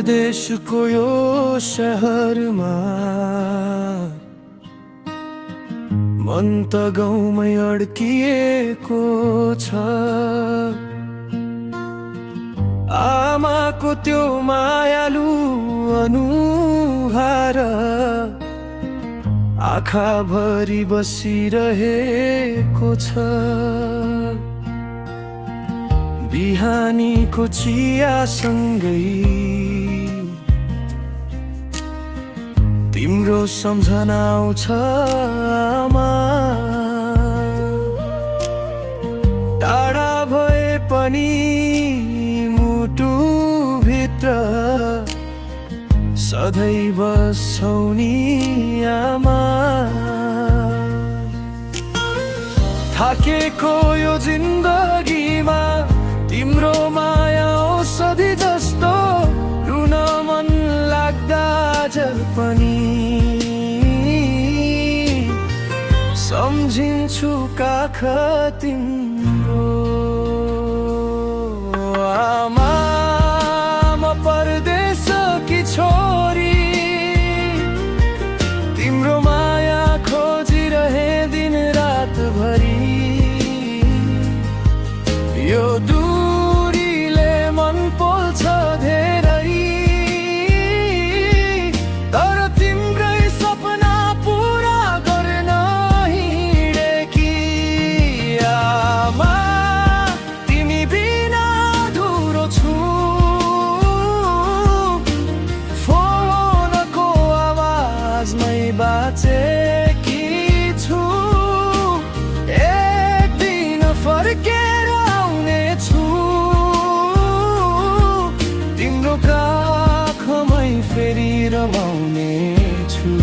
परदेशको यो शहरमा मन त गाउँमै अड्किएको छ। आमाको त्यो मायालु अनुहार आँखाभरि बसिरहेको छ। बिहानीको चियासँगै तिम्रो सम्झना आउँछ आमा। टाढा भए पनि मुटुभित्र सधैँ बस्छौ नि आमा। थाकेको यो जिन्दगीमा तिम्रो माया औषधि जस्तो, रुन मन लाग्दा आज पनि सम्झिन्छु काख तिम्रो। आमा म परदेशकी छोरी, तिम्रो माया खोजिरहे दिन रात भरि। यो दूरीले मन पोल्छ धेरै, तर तिम्रै सपना पुरा गर्न हिँडेकी आमा। तिमी बिना अधुरो छु, फोनको आवाजमै बाँचेकी छु। एक दिन फर्केर आउनेछु, तिम्रो काखमै फेरि रमाउनेछु।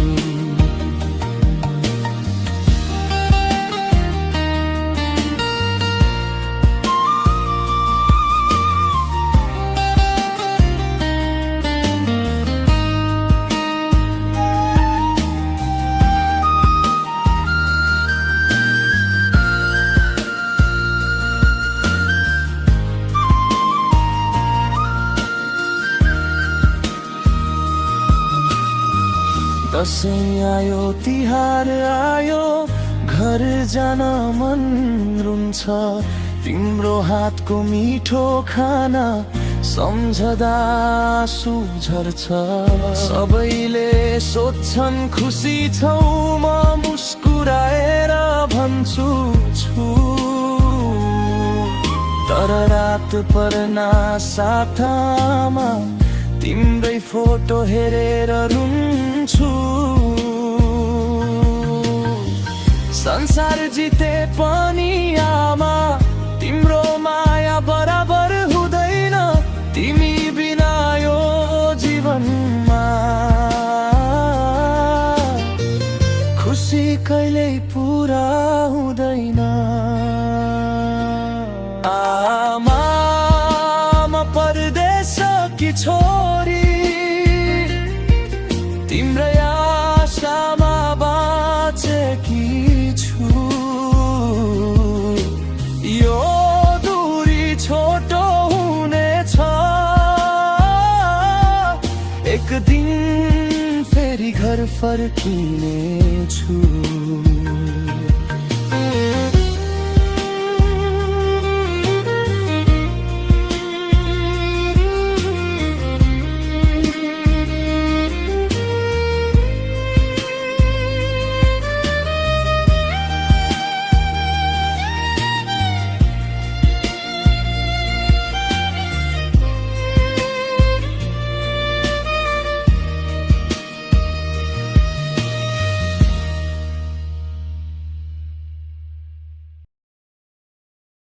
दसैँ आयो तिहार आयो, घर जान मन रुन्छ। तिम्रो हातको मिठो खाना सम्झदा आँसु झर्छ। सबैले सोध्छन् खुसी छौ, म मुस्कुराएर भन्छु छु। तर रात पर्ना साथमा तिम्रै फोटो हेरेर रुन्छु। संसार जिते पनि आमा, तिम्रो माया बराबर हुँदैन। तिमी बिना यो जीवनमा खुसी कहिल्यै पुरा हुँदैन। आमा म परदेशकी छोरी, तिम्रै आशामा बाँचेकी छु। यो दूरी छोटो हुनेछ, एक दिन फेरि घर फर्किनेछु।